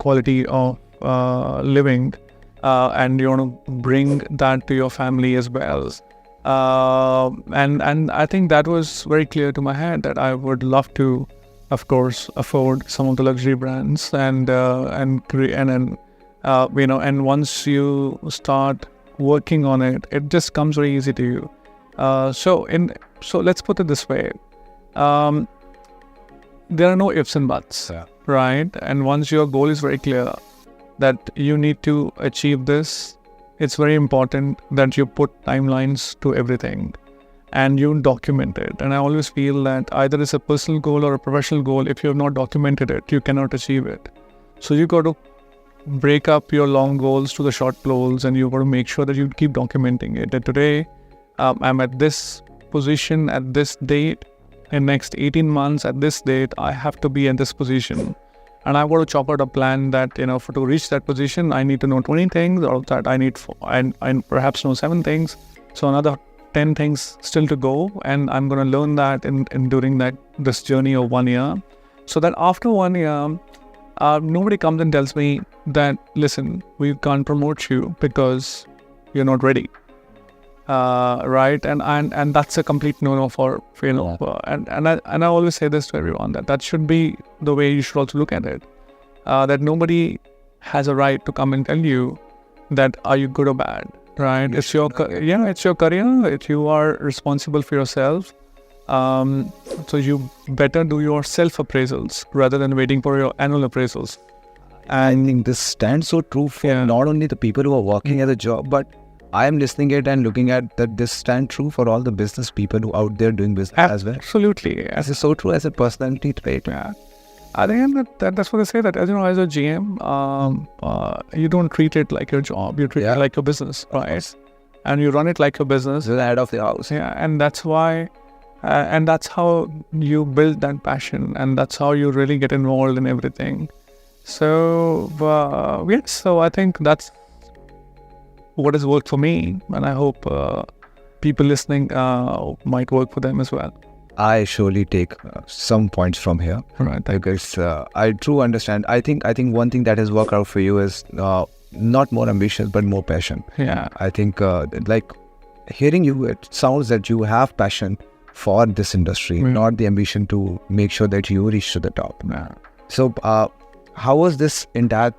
quality of living, and you want to bring that to your family as well. And I think that was very clear to my head that I would love to, of course, afford some of the luxury brands, and once you start working on it, it just comes very easy to you. So let's put it this way. There are no ifs and buts, right? And once your goal is very clear that you need to achieve this, it's very important that you put timelines to everything and you document it. And I always feel that either it's a personal goal or a professional goal, if you have not documented it, you cannot achieve it. So you got to break up your long goals to the short goals, and you got to make sure that you keep documenting it. That today, I'm at this position at this date. In next 18 months at this date, I have to be in this position. And I want to chalk out a plan that, to reach that position, I need to know 20 things, or that I need, I perhaps know 7 things. So another 10 things still to go. And I'm going to learn that in during this journey of 1 year. So that after 1 year, nobody comes and tells me that, listen, we can't promote you because you're not ready. Right, and that's a complete no-no for and I always say this to everyone, that should be the way you should also look at it. That nobody has a right to come and tell you that are you good or bad, right? It's your it's your career. You are responsible for yourself. So you better do your self-appraisals rather than waiting for your annual appraisals. I think this stands so true for not only the people who are working at the job, but I am listening it and looking at that this stands true for all the business people who out there doing business as well. Absolutely. This is so true as a personality trait. Yeah. I think that's what they say, that as a GM, you don't treat it like your job, you treat it like your business, right? And you run it like your business. You're the head of the house. Yeah, and that's why, and that's how you build that passion, and that's how you really get involved in everything. So, yes, so I think that's what has worked for me, and I hope people listening might work for them as well. I surely take some points from here, right? Because I truly understand. I think one thing that has worked out for you is not more ambitious but more passion. Yeah, I think like hearing you, it sounds that you have passion for this industry, not the ambition to make sure that you reach to the top. Yeah. So, how was this entire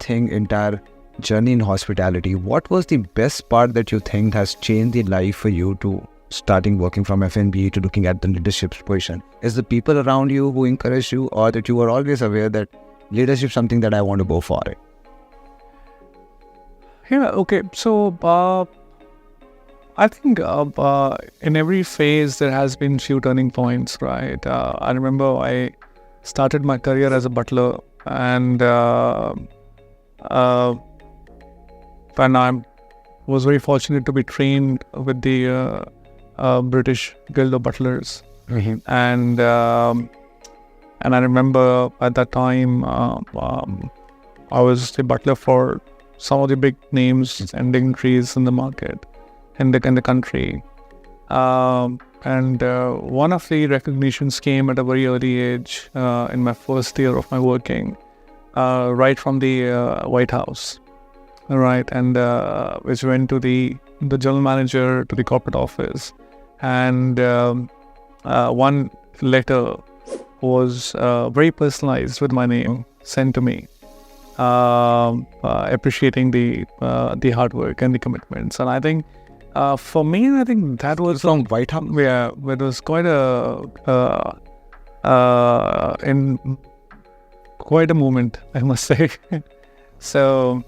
journey in hospitality? What was the best part that you think has changed the life for you to starting working from F&B to looking at the leadership position? Is the people around you who encourage you, or that you were always aware that leadership is something that I want to go for it? Yeah, okay. So, I think in every phase there has been few turning points, right? I remember I started my career as a butler, and I was very fortunate to be trained with the British Guild of Butlers. And I remember at that time I was the butler for some of the big names and dignitaries in the market, in the country. And one of the recognitions came at a very early age in my first year of my working, right from the White House. Right, and which went to the general manager, to the corporate office, and one letter was very personalized with my name sent to me, appreciating the hard work and the commitments. And I think for me, I think that was from White House. Yeah, it was quite quite a moment, I must say. So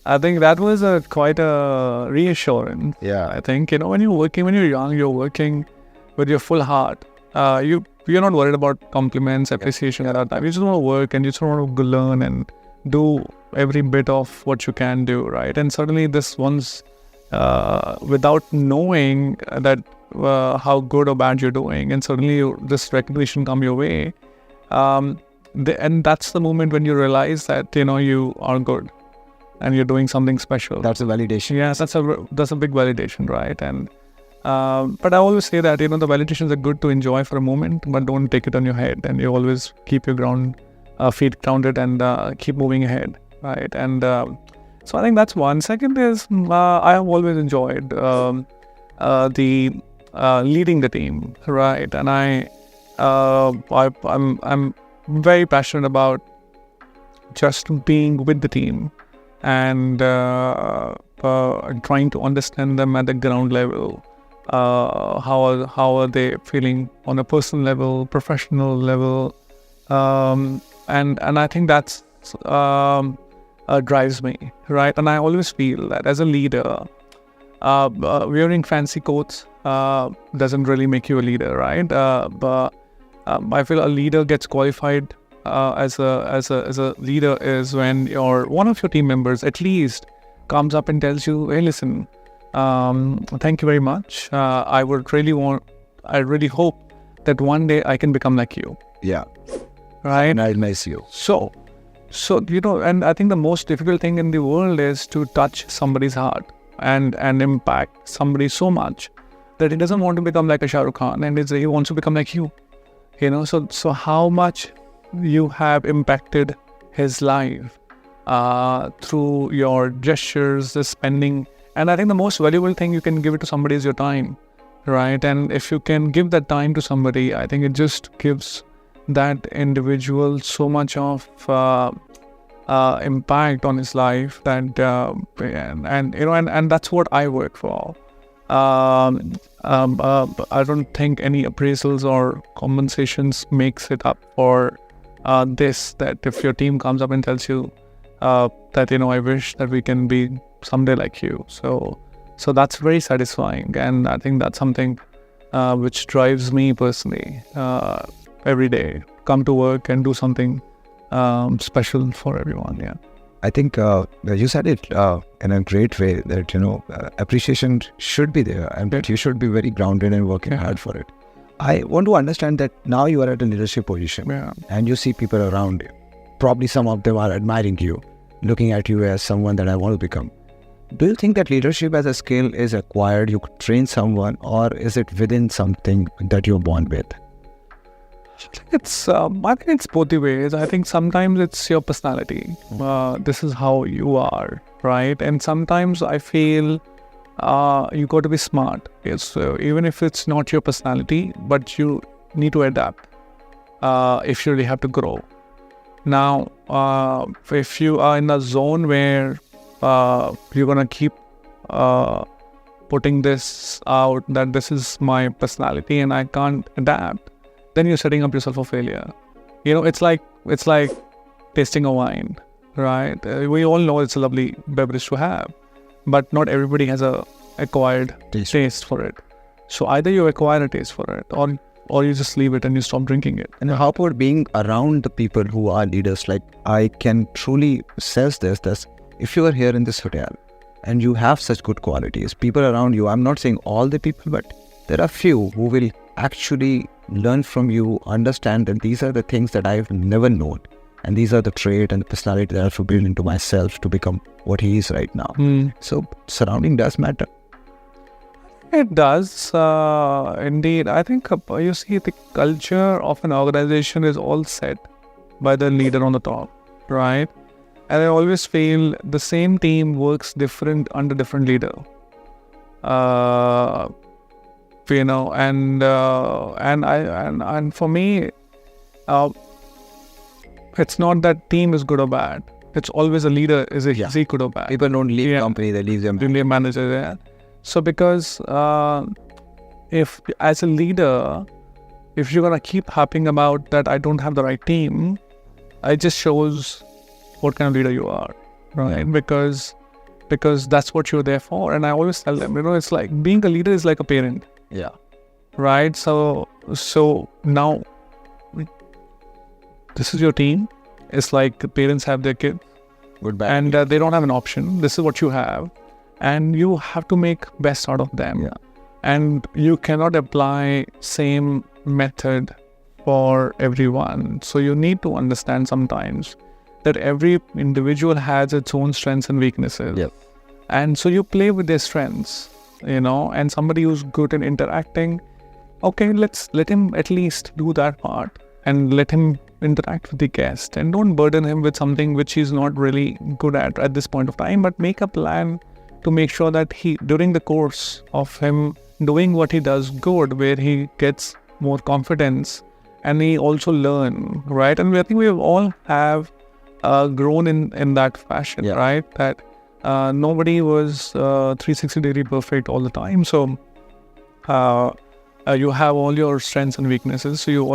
I think that was quite a reassurance. Yeah. I think, when you're young, you're working with your full heart. You're not worried about compliments, appreciation at that time. You just want to work, and you just want to learn and do every bit of what you can do, right? And suddenly this once, without knowing that how good or bad you're doing, and suddenly this recognition come your way, and that's the moment when you realize that, you are good. And you're doing something special. That's a validation. Yes, that's a big validation, right? And but I always say that the validations are good to enjoy for a moment, but don't take it on your head. And you always keep your feet grounded and keep moving ahead, right? And so I think that's one. Second is I have always enjoyed the leading the team, right? And I'm very passionate about just being with the team and trying to understand them at the ground level. How are they feeling on a personal level, professional level, and I think that's drives me, right? And I always feel that as a leader, wearing fancy coats doesn't really make you a leader, right? But I feel a leader gets qualified as a leader is when one of your team members at least comes up and tells you, "Hey, listen, thank you very much. I really hope that one day I can become like you." Yeah. Right? And I miss you. So, and I think the most difficult thing in the world is to touch somebody's heart and impact somebody so much that he doesn't want to become like a Shah Rukh Khan, and he wants to become like you. So how much you have impacted his life through your gestures, the spending. And I think the most valuable thing you can give it to somebody is your time, right? And if you can give that time to somebody, I think it just gives that individual so much of impact on his life that and that's what I work for. I don't think any appraisals or compensations makes it up for this, that if your team comes up and tells you that I wish that we can be someday like you, so that's very satisfying, and I think that's something which drives me personally every day, come to work and do something special for everyone. Yeah, I think you said it in a great way that appreciation should be there, and that you should be very grounded and working hard for it. I want to understand that now you are at a leadership position, and you see people around you. Probably some of them are admiring you, looking at you as someone that I want to become. Do you think that leadership as a skill is acquired? You could train someone, or is it within something that you're born with? I think it's both the ways. I think sometimes it's your personality. This is how you are, right? And sometimes I feel you got to be smart. So even if it's not your personality, but you need to adapt if you really have to grow. Now, if you are in a zone where you're gonna keep putting this out, that this is my personality and I can't adapt, then you're setting up yourself for failure. It's like tasting a wine, right? We all know it's a lovely beverage to have, but not everybody has a acquired taste for it. So either you acquire a taste for it, or you just leave it and you stop drinking it. And how about being around the people who are leaders? Like, I can truly sense this, that if you are here in this hotel and you have such good qualities, people around you, I'm not saying all the people, but there are few who will actually learn from you, understand that these are the things that I've never known, and these are the trait and the personality that I have to build into myself to become what he is right now. So surrounding does matter. It does, indeed. I think you see, the culture of an organization is all set by the leader on the top, right? And I always feel the same team works different under different leader. And for me, it's not that team is good or bad. It's always a leader is he good or bad. People don't leave company; they leave them. Really a manager there. So because if as a leader, if you're gonna keep harping about that I don't have the right team, it just shows what kind of leader you are, right? Because that's what you're there for. And I always tell them, it's like being a leader is like a parent. Yeah. Right. So now this is your team. It's like the parents have their kids. Goodbye. And they don't have an option. This is what you have. And you have to make best out of them. Yeah. And you cannot apply same method for everyone. So you need to understand sometimes that every individual has its own strengths and weaknesses. Yep. And so you play with their strengths, and somebody who's good in interacting, okay, let him at least do that part and let him interact with the guest, and don't burden him with something which he's not really good at this point of time, but make a plan to make sure that he, during the course of him doing what he does good, where he gets more confidence and he also learn, right? And I think we all have grown in that fashion, Yeah. right? That nobody was 360-degree perfect all the time. So you have all your strengths and weaknesses. So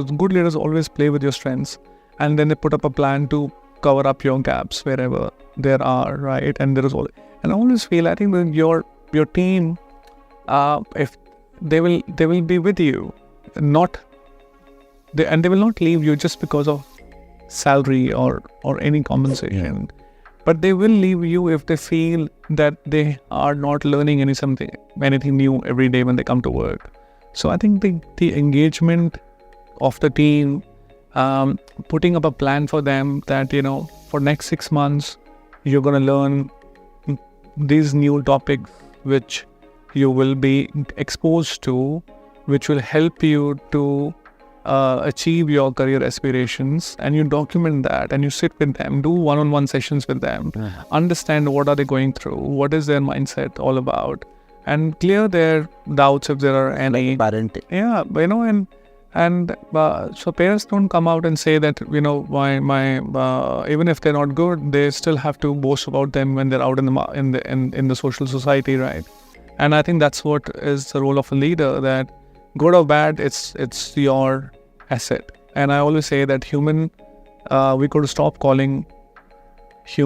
good leaders always play with your strengths, and then they put up a plan to cover up your gaps wherever there are, right? And there is all, and I always feel, I think that your team, if they will be with you, and they will not leave you just because of salary or any compensation. But they will leave you if they feel that they are not learning anything new every day when they come to work. So I think the engagement of the team, putting up a plan for them that, for next 6 months, you're going to learn these new topics which you will be exposed to, which will help you to achieve your career aspirations, and you document that, and you sit with them, do one-on-one sessions with them, understand what are they going through, what is their mindset all about, and clear their doubts if there are any. Parenting. Yeah, and so parents don't come out and say that, my even if they're not good, they still have to boast about them when they're out in the social society, right? And I think that's what is the role of a leader, that good or bad, it's your asset. And I always say that we could stop calling human